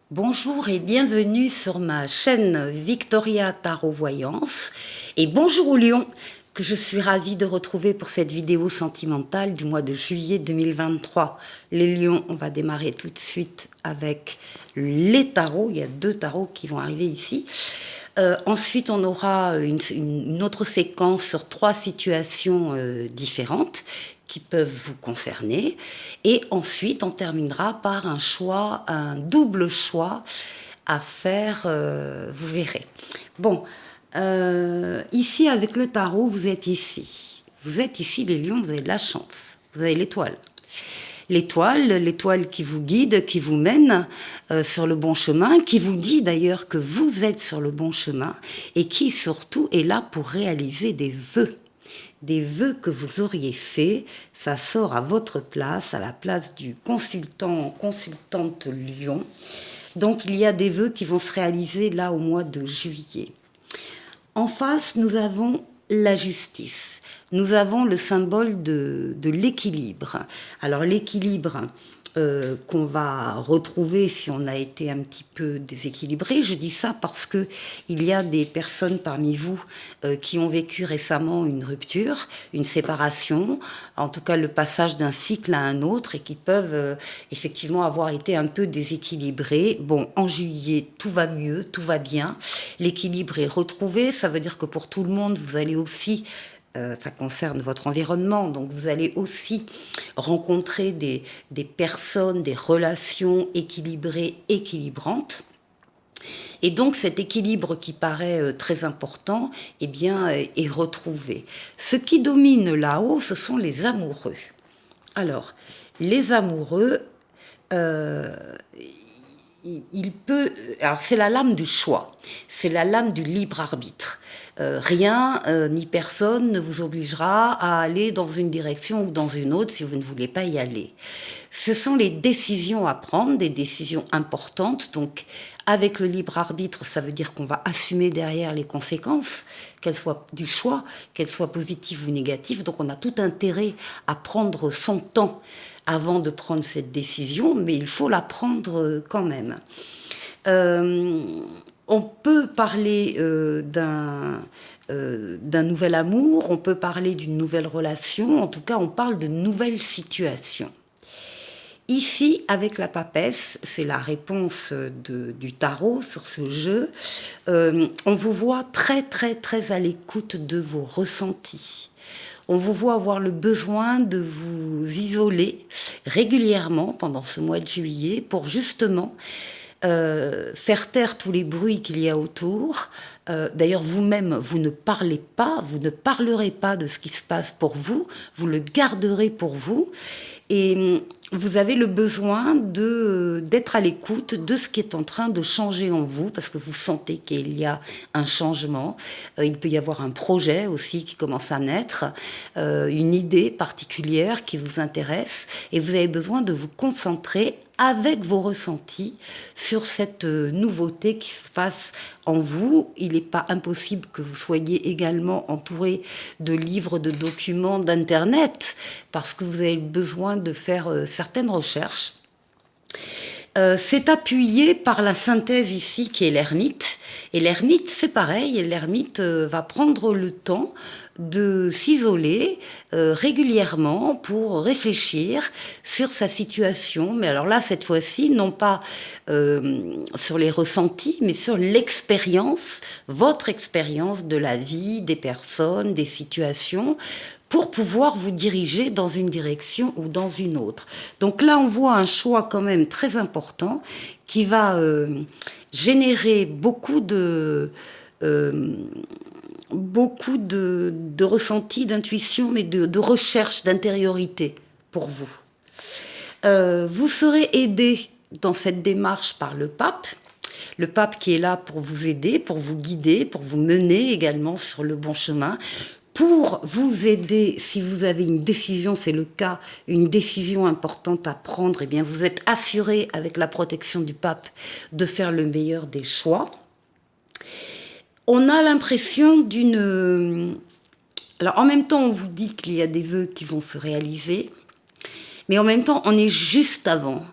Bonjour et bienvenue sur ma chaîne Victoria Tarot Voyance. Et bonjour aux lions que je suis ravie de retrouver pour cette vidéo sentimentale du mois de juillet 2023. Les lions, on va démarrer tout de suite avec les tarots. Il y a deux tarots qui vont arriver ici. Ensuite, on aura une autre séquence sur trois situations différentes qui peuvent vous concerner. Et ensuite, on terminera par un choix, un double choix à faire, vous verrez. Bon, ici, avec le tarot, vous êtes ici. Vous êtes ici, les lions, vous avez de la chance. Vous avez l'étoile. L'étoile qui vous guide, qui vous mène sur le bon chemin, qui vous dit d'ailleurs que vous êtes sur le bon chemin et qui surtout est là pour réaliser des vœux. Des vœux que vous auriez faits, ça sort à votre place, à la place du consultant, consultante lion. Donc il y a des vœux qui vont se réaliser là au mois de juillet. En face, nous avons la justice. Nous avons le symbole de l'équilibre. Alors l'équilibre qu'on va retrouver si on a été un petit peu déséquilibré, je dis ça parce que il y a des personnes parmi vous qui ont vécu récemment une rupture, une séparation, en tout cas le passage d'un cycle à un autre et qui peuvent effectivement avoir été un peu déséquilibrés. Bon, en juillet, tout va mieux, tout va bien, l'équilibre est retrouvé, ça veut dire que pour tout le monde, vous allez aussi ça concerne votre environnement, donc vous allez aussi rencontrer des personnes, des relations équilibrées, équilibrantes. Et donc cet équilibre qui paraît très important, eh bien, est retrouvé. Ce qui domine là-haut, ce sont les amoureux. Alors, les amoureux, alors c'est la lame du choix, c'est la lame du libre arbitre. Rien ni personne ne vous obligera à aller dans une direction ou dans une autre si vous ne voulez pas y aller. Ce sont les décisions à prendre, des décisions importantes. Donc, avec le libre arbitre, ça veut dire qu'on va assumer derrière les conséquences, qu'elles soient du choix, qu'elles soient positives ou négatives. Donc, on a tout intérêt à prendre son temps avant de prendre cette décision, mais il faut la prendre quand même. On peut parler d'un nouvel amour, on peut parler d'une nouvelle relation, en tout cas on parle de nouvelles situations. Ici, avec la papesse, c'est la réponse du tarot sur ce jeu, on vous voit très très très à l'écoute de vos ressentis. On vous voit avoir le besoin de vous isoler régulièrement pendant ce mois de juillet pour justement faire taire tous les bruits qu'il y a autour. D'ailleurs, vous-même, vous ne parlez pas, vous ne parlerez pas de ce qui se passe pour vous, vous le garderez pour vous. Et vous avez le besoin d'être à l'écoute de ce qui est en train de changer en vous, parce que vous sentez qu'il y a un changement. Il peut y avoir un projet aussi qui commence à naître, une idée particulière qui vous intéresse, et vous avez besoin de vous concentrer avec vos ressentis sur cette nouveauté qui se passe en vous. Il n'est pas impossible que vous soyez également entouré de livres, de documents, d'internet, parce que vous avez besoin de faire certaines recherches. C'est appuyé par la synthèse ici qui est l'ermite. Et l'ermite, c'est pareil, l'ermite va prendre le temps de s'isoler régulièrement pour réfléchir sur sa situation. Mais alors là, cette fois-ci, non pas sur les ressentis, mais sur l'expérience, votre expérience de la vie, des personnes, des situations, pour pouvoir vous diriger dans une direction ou dans une autre. Donc là, on voit un choix quand même très important qui va générer beaucoup de ressentis, d'intuition, mais de recherche, d'intériorité pour vous. Vous serez aidé dans cette démarche par le pape. Le pape qui est là pour vous aider, pour vous guider, pour vous mener également sur le bon chemin, pour vous aider, si vous avez une décision, c'est le cas, une décision importante à prendre, eh bien vous êtes assuré avec la protection du pape de faire le meilleur des choix. On a l'impression d'une... Alors en même temps, on vous dit qu'il y a des vœux qui vont se réaliser, mais en même temps, on est juste avant.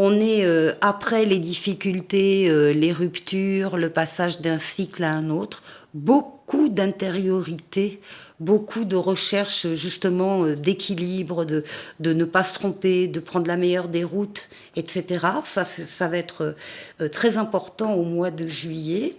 On est après les difficultés, les ruptures, le passage d'un cycle à un autre, beaucoup d'intériorité, beaucoup de recherche justement d'équilibre, de ne pas se tromper, de prendre la meilleure des routes, etc. Ça va être très important au mois de juillet.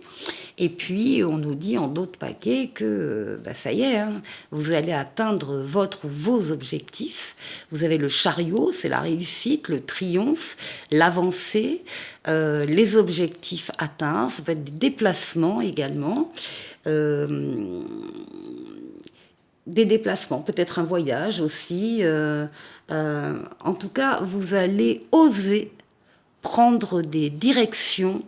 Et puis, on nous dit en d'autres paquets que ça y est, hein, vous allez atteindre votre ou vos objectifs. Vous avez le chariot, c'est la réussite, le triomphe, l'avancée, les objectifs atteints. Ça peut être des déplacements également. Des déplacements, peut-être un voyage aussi. En tout cas, vous allez oser prendre des directions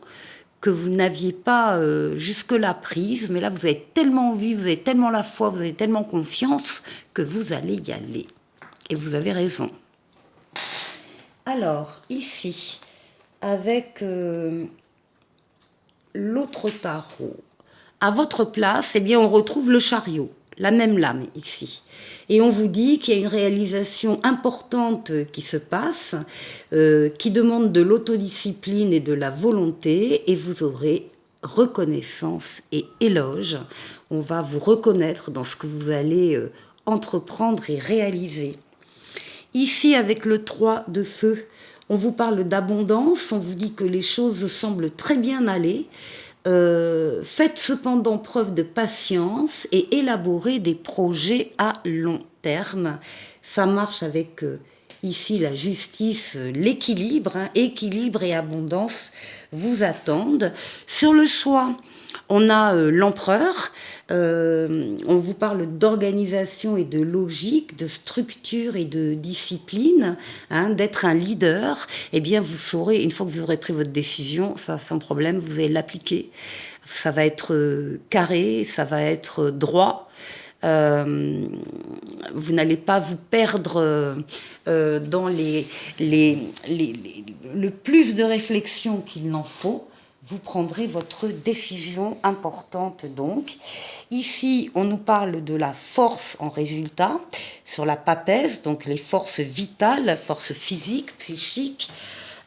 que vous n'aviez pas jusque-là prises, mais là vous avez tellement envie, vous avez tellement la foi, vous avez tellement confiance que vous allez y aller. Et vous avez raison. Alors, ici, avec l'autre tarot, à votre place, eh bien, on retrouve le chariot, la même lame ici. Et on vous dit qu'il y a une réalisation importante qui se passe, qui demande de l'autodiscipline et de la volonté, et vous aurez reconnaissance et éloge. On va vous reconnaître dans ce que vous allez entreprendre et réaliser. Ici, avec le 3 de feu, on vous parle d'abondance, on vous dit que les choses semblent très bien aller. Faites cependant preuve de patience et élaborez des projets à long terme. Ça marche avec ici la justice, l'équilibre, hein, équilibre et abondance vous attendent. Sur le choix, on a l'empereur, on vous parle d'organisation et de logique, de structure et de discipline, hein, d'être un leader. Eh bien, vous saurez, une fois que vous aurez pris votre décision, ça sans problème, vous allez l'appliquer. Ça va être carré, ça va être droit. Vous n'allez pas vous perdre dans le plus de réflexion qu'il n'en faut. Vous prendrez votre décision importante donc. Ici, on nous parle de la force en résultat, sur la papesse, donc les forces vitales, forces physiques, psychiques,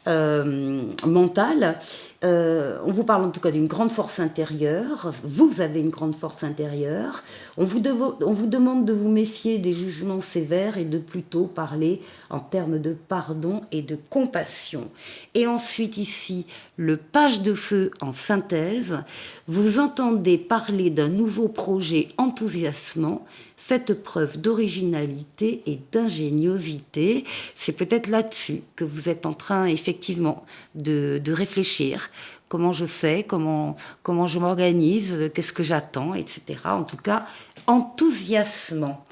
mentales. On vous parle en tout cas d'une grande force intérieure. Vous avez une grande force intérieure. On vous demande de vous méfier des jugements sévères et de plutôt parler en termes de pardon et de compassion. Et ensuite ici, le page de feu en synthèse. Vous entendez parler d'un nouveau projet enthousiasmant. Faites preuve d'originalité et d'ingéniosité. C'est peut-être là-dessus que vous êtes en train effectivement de réfléchir. Comment je fais, comment je m'organise, qu'est-ce que j'attends, etc. En tout cas, enthousiasmant.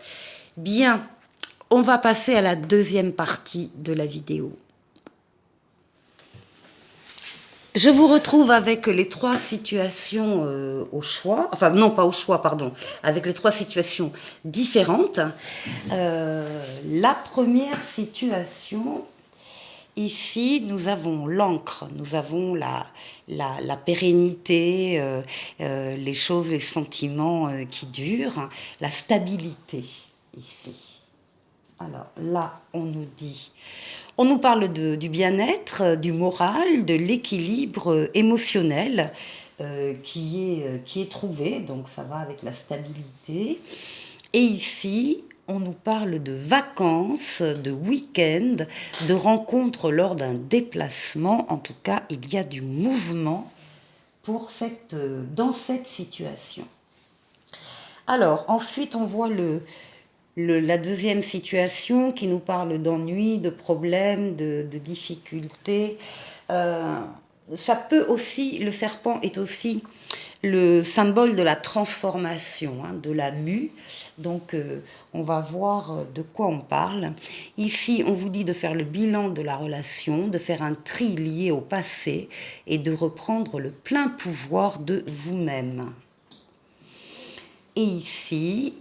Bien, on va passer à la deuxième partie de la vidéo. Je vous retrouve avec les trois situations au choix, enfin non pas au choix, pardon, avec les trois situations différentes. La première situation, ici, nous avons l'encre, nous avons la pérennité, les choses, les sentiments qui durent, la stabilité, ici. Alors là, on nous dit... On nous parle du bien-être, du moral, de l'équilibre émotionnel qui est trouvé, donc ça va avec la stabilité. Et ici, on nous parle de vacances, de week-end, de rencontres lors d'un déplacement. En tout cas, il y a du mouvement dans cette situation. Alors, ensuite, on voit la deuxième situation qui nous parle d'ennui, de problèmes, de difficultés. Ça peut aussi, le serpent est aussi le symbole de la transformation, hein, de la mue. Donc, on va voir de quoi on parle. Ici, on vous dit de faire le bilan de la relation, de faire un tri lié au passé et de reprendre le plein pouvoir de vous-même. Et ici,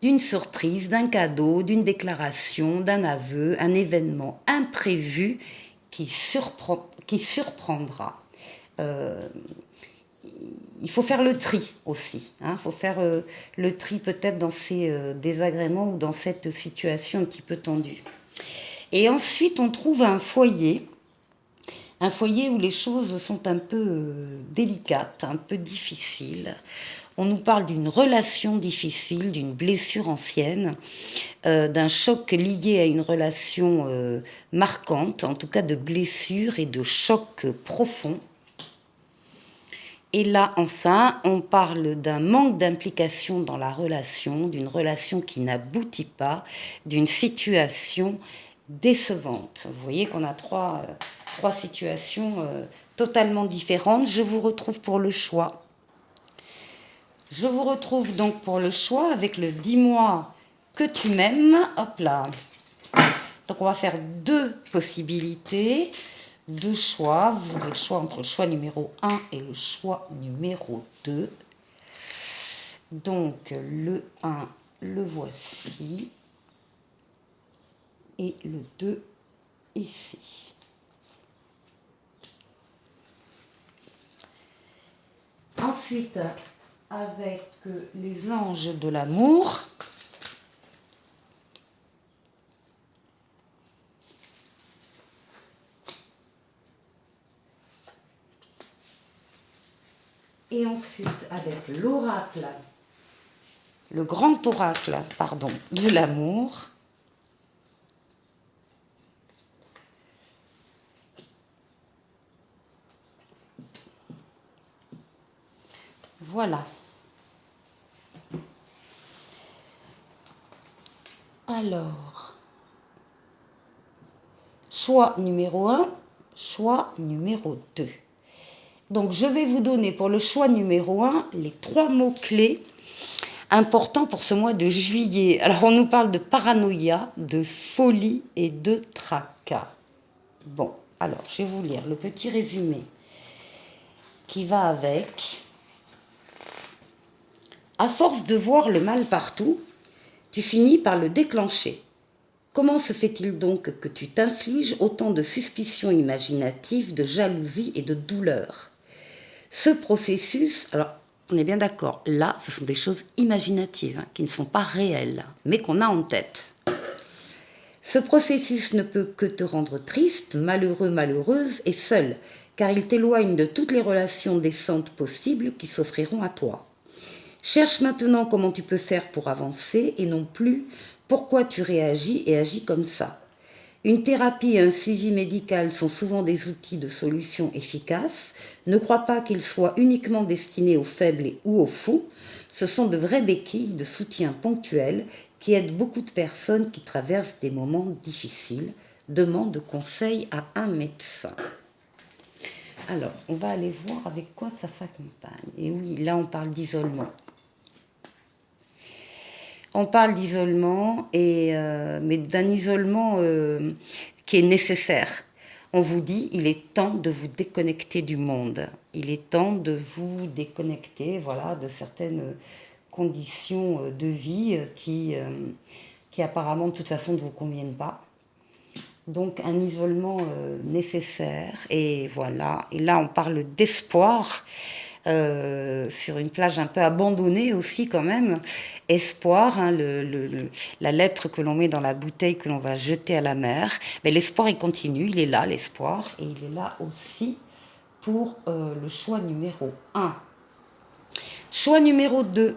d'une surprise, d'un cadeau, d'une déclaration, d'un aveu, un événement imprévu qui surprendra. Il faut faire le tri aussi. Il faut faire le tri peut-être dans ces désagréments ou dans cette situation un petit peu tendue. Et ensuite, on trouve un foyer Un foyer où les choses sont un peu délicates, un peu difficiles. On nous parle d'une relation difficile, d'une blessure ancienne, d'un choc lié à une relation marquante, en tout cas de blessure et de choc profond. Et là, enfin, on parle d'un manque d'implication dans la relation, d'une relation qui n'aboutit pas, d'une situation décevante. Vous voyez qu'on a trois situations totalement différentes. Je vous retrouve pour le choix. Je vous retrouve donc pour le choix avec le dis-moi que tu m'aimes. Hop là. Donc on va faire deux possibilités, deux choix. Vous aurez le choix entre le choix numéro 1 et le choix numéro 2. Donc le 1, le voici. Et le 2, ici. Ensuite, avec les anges de l'amour, et ensuite avec l'oracle, le grand oracle, pardon, de l'amour. Voilà. Alors, choix numéro 1, choix numéro 2. Donc, je vais vous donner pour le choix numéro 1 les 3 mots-clés importants pour ce mois de juillet. Alors, on nous parle de paranoïa, de folie et de tracas. Bon, alors, je vais vous lire le petit résumé qui va avec. À force de voir le mal partout, tu finis par le déclencher. Comment se fait-il donc que tu t'infliges autant de suspicions imaginatives, de jalousie et de douleur? Ce processus, alors on est bien d'accord, là ce sont des choses imaginatives, qui ne sont pas réelles, mais qu'on a en tête. Ce processus ne peut que te rendre triste, malheureux, malheureuse et seul, car il t'éloigne de toutes les relations décentes possibles qui s'offriront à toi. Cherche maintenant comment tu peux faire pour avancer et non plus pourquoi tu réagis et agis comme ça. Une thérapie et un suivi médical sont souvent des outils de solution efficaces. Ne crois pas qu'ils soient uniquement destinés aux faibles ou aux fous. Ce sont de vraies béquilles de soutien ponctuel qui aident beaucoup de personnes qui traversent des moments difficiles. Demande conseil à un médecin. Alors, on va aller voir avec quoi ça s'accompagne. Et oui, là, on parle d'isolement. On parle d'isolement, mais d'un isolement qui est nécessaire. On vous dit, il est temps de vous déconnecter du monde. Il est temps de vous déconnecter, voilà, de certaines conditions de vie qui apparemment de toute façon ne vous conviennent pas. Donc un isolement nécessaire, et voilà. Et là, on parle d'espoir. Sur une plage un peu abandonnée aussi quand même, espoir, hein, la lettre que l'on met dans la bouteille que l'on va jeter à la mer, mais l'espoir il continue, il est là l'espoir, et il est là aussi pour le choix numéro 1. Choix numéro 2,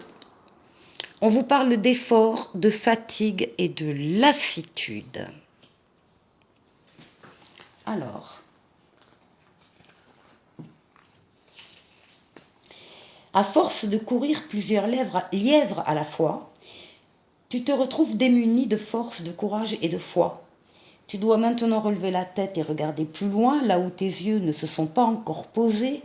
on vous parle d'effort, de fatigue et de lassitude. Alors, à force de courir plusieurs lièvres à la fois, tu te retrouves démuni de force, de courage et de foi. Tu dois maintenant relever la tête et regarder plus loin, là où tes yeux ne se sont pas encore posés,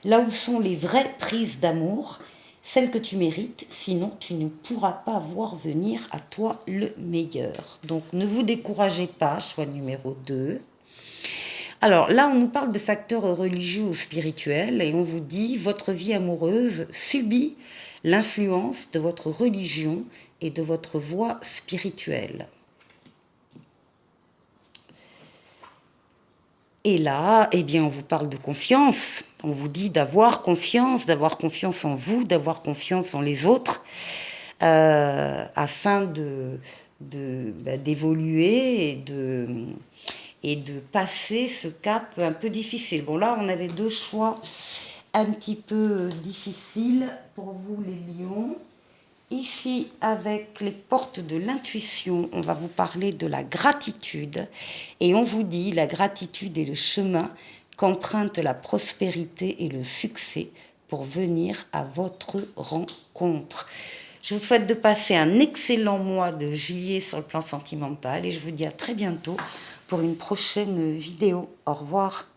là où sont les vraies prises d'amour, celles que tu mérites, sinon tu ne pourras pas voir venir à toi le meilleur. Donc ne vous découragez pas, choix numéro 2. Alors là, on nous parle de facteurs religieux ou spirituels et on vous dit votre vie amoureuse subit l'influence de votre religion et de votre voie spirituelle. Et là, eh bien, on vous parle de confiance. On vous dit d'avoir confiance en vous, d'avoir confiance en les autres, afin d'évoluer et de passer ce cap un peu difficile. Bon, là, on avait deux choix un petit peu difficiles pour vous, les lions. Ici, avec les portes de l'intuition, on va vous parler de la gratitude. Et on vous dit, la gratitude est le chemin qu'emprunte la prospérité et le succès pour venir à votre rencontre. Je vous souhaite de passer un excellent mois de juillet sur le plan sentimental et je vous dis à très bientôt pour une prochaine vidéo. Au revoir.